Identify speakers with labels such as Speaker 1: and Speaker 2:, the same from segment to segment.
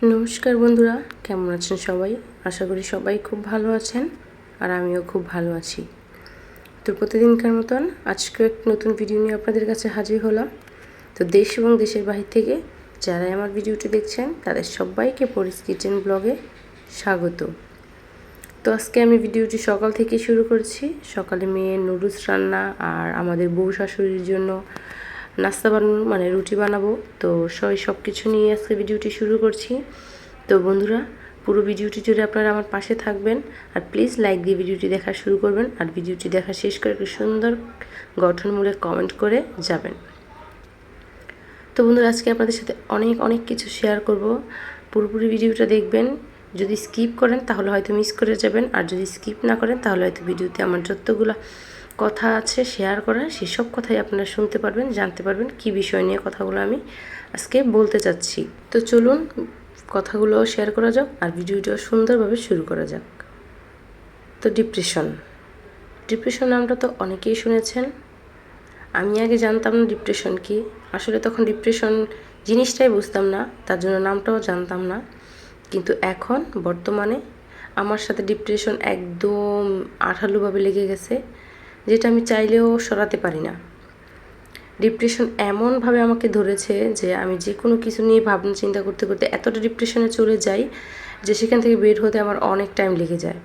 Speaker 1: নমস্কার বন্ধুরা, কেমন আছেন সবাই? আশা করি সবাই খুব ভালো আছেন আর আমিও খুব ভালো আছি। তো প্রতিদিনকার মতন আজকেও একটা নতুন ভিডিও নিয়ে আপনাদের কাছে হাজির হলাম। তো দেশ এবং দেশের বাহির থেকে যারাই আমার ভিডিওটি দেখছেন তাদের সবাইকে পরিস কিচেন ব্লগে স্বাগত। তো আজকে আমি ভিডিওটি সকাল থেকে শুরু করছি। সকালে মেয়ের নুডলস রান্না আর আমাদের বউ শাশুড়ির জন্য নাস্তা বানানো মানে রুটি বানাবো। তো সব কিছু নিয়ে আজকে ভিডিওটি শুরু করছি। তো বন্ধুরা, পুরো ভিডিওটি জুড়ে আপনারা আমার পাশে থাকবেন আর প্লিজ লাইক দিয়ে ভিডিওটি দেখা শুরু করবেন আর ভিডিওটি দেখা শেষ করে একটু সুন্দর গঠনমূলক কমেন্ট করে যাবেন। তো বন্ধুরা, আজকে আপনাদের সাথে অনেক কিছু শেয়ার করব। পুরোপুরি ভিডিওটা দেখবেন। যদি স্কিপ করেন তাহলে হয়তো মিস করে যাবেন, আর যদি স্কিপ না করেন তাহলে হয়তো ভিডিওতে আমার যতগুলো কথা আছে শেয়ার করার সেসব কথাই আপনারা শুনতে পারবেন, জানতে পারবেন কী বিষয় নিয়ে কথাগুলো আমি আজকে বলতে চাচ্ছি। তো চলুন কথাগুলো শেয়ার করা যাক আর ভিডিওটা সুন্দরভাবে শুরু করা যাক। তো ডিপ্রেশন নামটা তো অনেকেই শুনেছেন। আমি আগে জানতাম না ডিপ্রেশন কি। আসলে তখন ডিপ্রেশন জিনিসটাই বুঝতাম না, তার জন্য নামটাও জানতাম না। কিন্তু এখন বর্তমানে আমার সাথে ডিপ্রেশন একদম আঠালোভাবে লেগে গেছে, যেটা আমি চাইলেও সরাতে পারি না। ডিপ্রেশন এমনভাবে আমাকে ধরেছে যে আমি যে কোনো কিছু নিয়ে ভাবনা চিন্তা করতে করতে এতটা ডিপ্রেশনে চলে যাই যে সেখান থেকে বের হতে আমার অনেক টাইম লেগে যায়।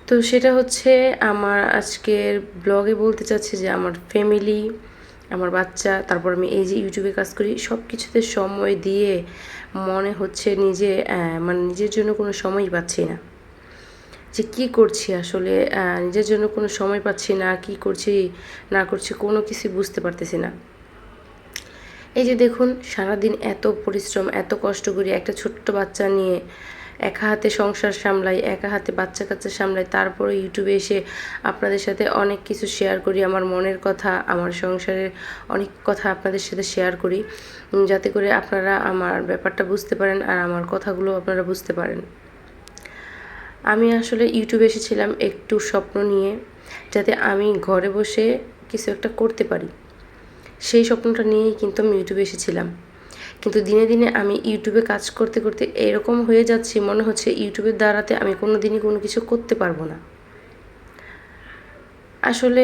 Speaker 1: তো সেটা হচ্ছে আমার আজকের ব্লগে বলতে চাচ্ছি যে আমার ফ্যামিলি, আমার বাচ্চা, তারপর আমি এই যে ইউটিউবে কাজ করি, সব কিছুতে সময় দিয়ে মনে হচ্ছে নিজের জন্য কোনো সময়ই পাচ্ছি না। যে কি করছি আসলে, নিজের জন্য কোনো সময় পাচ্ছি না, কি করছি না করছি কোনো কিছু বুঝতে পারতেছি না। এই যে দেখুন, সারাদিন এত পরিশ্রম, এত কষ্ট করি একটা ছোট্ট বাচ্চা নিয়ে, একা হাতে সংসার সামলাই, একা হাতে বাচ্চা কাচ্চা সামলাই, তারপরে ইউটিউবে এসে আপনাদের সাথে অনেক কিছু শেয়ার করি, আমার মনের কথা, আমার সংসারের অনেক কথা আপনাদের সাথে শেয়ার করি, যাতে করে আপনারা আমার ব্যাপারটা বুঝতে পারেন আর আমার কথাগুলো আপনারা বুঝতে পারেন। আমি আসলে ইউটিউবে এসেছিলাম একটু স্বপ্ন নিয়ে, যাতে আমি ঘরে বসে কিছু একটা করতে পারি। সেই স্বপ্নটা নিয়েই কিন্তু আমি ইউটিউবে এসেছিলাম। কিন্তু দিনে দিনে আমি ইউটিউবে কাজ করতে করতে এরকম হয়ে যাচ্ছি, মনে হচ্ছে ইউটিউবের দ্বারাতে আমি কোনো দিনই কোনো কিছু করতে পারবো না। আসলে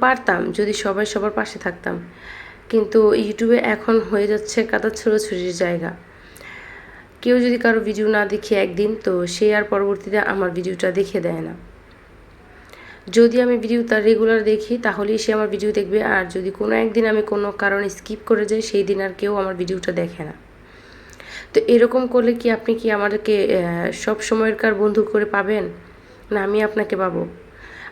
Speaker 1: পারতাম যদি সবাই সবার পাশে থাকতাম, কিন্তু ইউটিউবে এখন হয়ে যাচ্ছে কাদা ছোড়াছুড়ির জায়গা। কেউ যদি কারো ভিডিও না দেখে একদিন, তো সে আর পরবর্তীতে আমার ভিডিওটা দেখে দেয় না। যদি আমি ভিডিও তার রেগুলার দেখি তাহলেই সে আমার ভিডিও দেখবে, আর যদি কোনো একদিন আমি কোনো কারণে স্কিপ করে যাই সেই দিন আর কেউ আমার ভিডিওটা দেখে না। তো এরকম করলে কি আপনি কি আমাদেরকে সব সময়কার বন্ধু করে পাবেন? না আমি আপনাকে পাবো?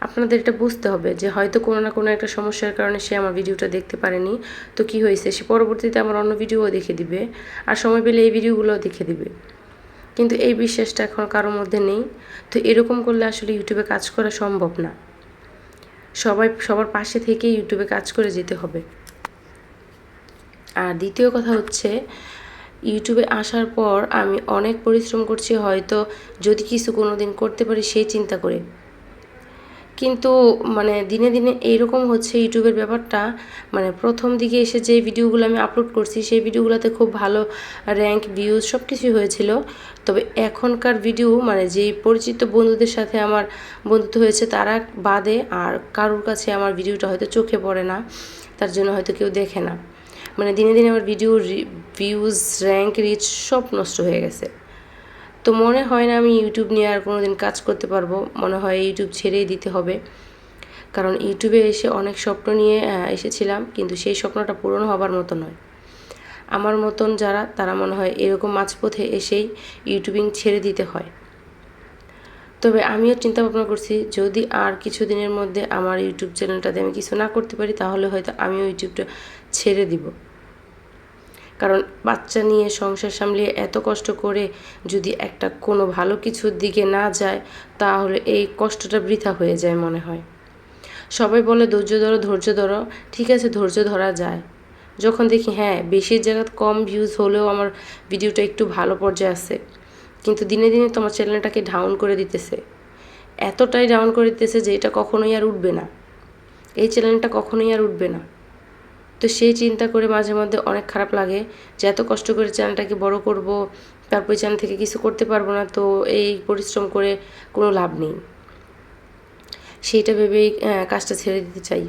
Speaker 1: আপনাদের এটা বুঝতে হবে যে হয়তো কোনো না কোনো একটা সমস্যার কারণে সে আমার ভিডিওটা দেখতে পারেনি, তো কি হয়েছে, সে পরবর্তীতে আমার অন্য ভিডিওও দেখে দিবে, আর সময় পেলে এই ভিডিওগুলোও দেখে দিবে। কিন্তু এই বিশ্বাসটা এখন কারোর মধ্যে নেই। তো এরকম করলে আসলে ইউটিউবে কাজ করা সম্ভব না। সবার পাশে থেকে ইউটিউবে কাজ করে যেতে হবে। আর দ্বিতীয় কথা হচ্ছে, ইউটিউবে আসার পর আমি অনেক পরিশ্রম করছি, হয়তো যদি কিছু কোনো দিন করতে পারি সেই চিন্তা করে। কিন্তু দিনে দিনে এইরকম হচ্ছে ইউটিউবের ব্যাপারটা, প্রথম দিকে এসে যে ভিডিওগুলো আমি আপলোড করছি সেই ভিডিওগুলোতে খুব ভালো র্যাঙ্ক, ভিউজ সব কিছুই হয়েছিল। তবে এখনকার ভিডিও যেই পরিচিত বন্ধুদের সাথে আমার বন্ধুত্ব হয়েছে তারা বাদে আর কারোর কাছে আমার ভিডিওটা হয়তো চোখে পড়ে না, তার জন্য হয়তো কেউ দেখে না। দিনে দিনে আমার ভিডিও ভিউজ, র্যাঙ্ক, রিচ সব নষ্ট হয়ে গেছে। তো মনে হয় না আমি ইউটিউব নিয়ে আর কোনো দিন কাজ করতে পারবো। মনে হয় ইউটিউব ছেড়েই দিতে হবে, কারণ ইউটিউবে এসে অনেক স্বপ্ন নিয়ে এসেছিলাম, কিন্তু সেই স্বপ্নটা পূরণ হবার মতো নয়। আমার মতন যারা, তারা মনে হয় এরকম মাঝপথে এসেই ইউটিউবিং ছেড়ে দিতে হয়। তবে আমিও চিন্তা ভাবনা করছি, যদি আর কিছু দিনের মধ্যে আমার ইউটিউব চ্যানেলটাতে আমি কিছু না করতে পারি তাহলে হয়তো আমিও ইউটিউবটা ছেড়ে দিব। কারণ বাচ্চা নিয়ে সংসার সামলিয়ে এত কষ্ট করে যদি একটা কোনো ভালো কিছুর দিকে না যায় তাহলে এই কষ্টটা বৃথা হয়ে যায় মনে হয়। সবাই বলে ধৈর্য ধরো, ঠিক আছে ধৈর্য ধরা যায়। যখন দেখি হ্যাঁ বেশির জায়গা কম ভিউজ হলেও আমার ভিডিওটা একটু ভালো পর্যায়ে আছে, কিন্তু দিনে দিনে তোমার চ্যানেলটাকে ডাউন করে দিতেছে, এতটাই ডাউন করে দিতেছে যে এটা কখনোই আর উঠবে না, এই চ্যানেলটা কখনোই আর উঠবে না। তো সেই চিন্তা করে মাঝে মধ্যে অনেক খারাপ লাগে যে এত কষ্ট করে চ্যানেলটাকে বড় করব, তারপর চ্যানেল থেকে কিছু করতে পারবো না, তো এই পরিশ্রম করে কোনো লাভ নেই, সেইটা ভেবেই কাজটা ছেড়ে দিতে চাই।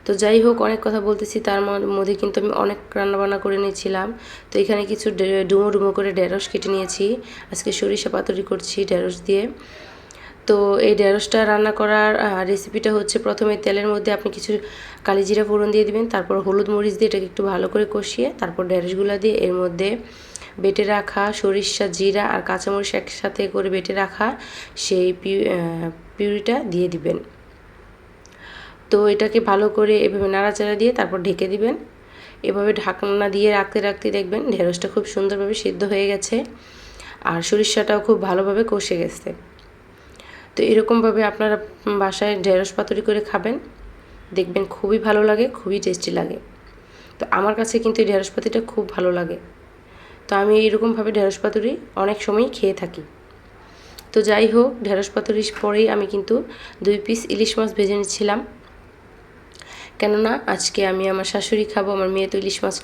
Speaker 1: তো যাই হোক, অনেক কথা বলতেছি, তার মধ্যে কিন্তু আমি অনেক রান্নাবান্না করে নিয়েছিলাম। তো এখানে কিছু ডুমো ডুমো করে ঢেঁড়স কেটে নিয়েছি, আজকে সরিষা পাতুরি করছি ঢেঁড়স দিয়ে। তো এই ঢেঁড়সটা রান্না করার রেসিপিটা হচ্ছে, প্রথমে তেলের মধ্যে আপনি কিছু কালিজিরা ফোড়ন দিয়ে দিবেন, তারপর হলুদ মরিচ দিয়ে এটাকে একটু ভালো করে কষিয়ে তারপর ঢেঁড়সগুলো দিয়ে এর মধ্যে বেটে রাখা সরিষা, জিরা আর কাঁচামরিচ একসাথে করে বেটে রাখা সেই পিউরিটা দিয়ে দিবেন। তো এটাকে ভালো করে এভাবে নাড়াচাড়া দিয়ে তারপর ঢেকে দিবেন। এভাবে ঢাকনা দিয়ে রাখতে রাখতে দেখবেন ঢেঁড়সটা খুব সুন্দরভাবে সিদ্ধ হয়ে গেছে আর সরিষাটাও খুব ভালোভাবে কষে গেছে। তো এরকমভাবে আপনারা বাসায় ঢেঁড়স পাতুরি করে খাবেন, দেখবেন খুবই ভালো লাগে, খুবই টেস্টি লাগে। তো আমার কাছে কিন্তু এই ঢেঁড়স পাতুরিটা খুব ভালো লাগে, তো আমি এইরকমভাবে ঢেঁড়স পাতুরি অনেক সময়ই খেয়ে থাকি। তো যাই হোক, ঢেঁড়স পাতুরির পরেই আমি কিন্তু 2 পিস ইলিশ মাছ ভেজে নিচ্ছিলাম, কেননা আজকে আমি আমার শাশুড়ি খাবো, আমার মেয়ে তো ইলিশ মাছ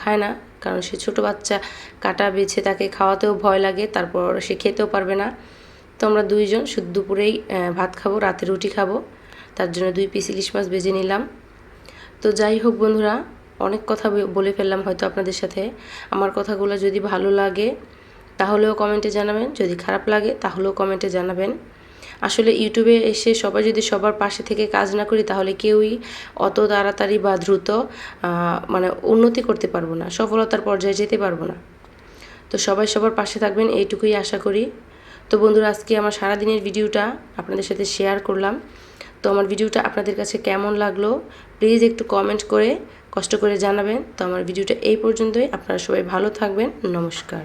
Speaker 1: খায় না, কারণ সে ছোটো বাচ্চা, কাটা বেছে তাকে খাওয়াতেও ভয় লাগে, তারপর সে খেতেও পারবে না। তো আমরা দুইজন শুধু দুপুরেই ভাত খাবো, রাতে রুটি খাবো, তার জন্য 2 পিস ইলিশ মাছ ভেজে নিলাম। তো যাই হোক বন্ধুরা, অনেক কথা বলে ফেললাম হয়তো আপনাদের সাথে। আমার কথাগুলো যদি ভালো লাগে তাহলেও কমেন্টে জানাবেন, যদি খারাপ লাগে তাহলেও কমেন্টে জানাবেন। আসলে ইউটিউবে এসে সবাই যদি সবার পাশে থেকে কাজ না করি তাহলে কেউই অত তাড়াতাড়ি বা দ্রুত মানে উন্নতি করতে পারবো না, সফলতার পর্যায়ে যেতে পারবো না। তো সবাই সবার পাশে থাকবেন, এইটুকুই আশা করি। তো বন্ধুরা, আজকে আমার সারাদিনের ভিডিওটা আপনাদের সাথে শেয়ার করলাম। তো আমার ভিডিওটা আপনাদের কাছে কেমন লাগলো প্লিজ একটু কমেন্ট করে কষ্ট করে জানাবেন। তো আমার ভিডিওটা এই পর্যন্তই, আপনারা সবাই ভালো থাকবেন, নমস্কার।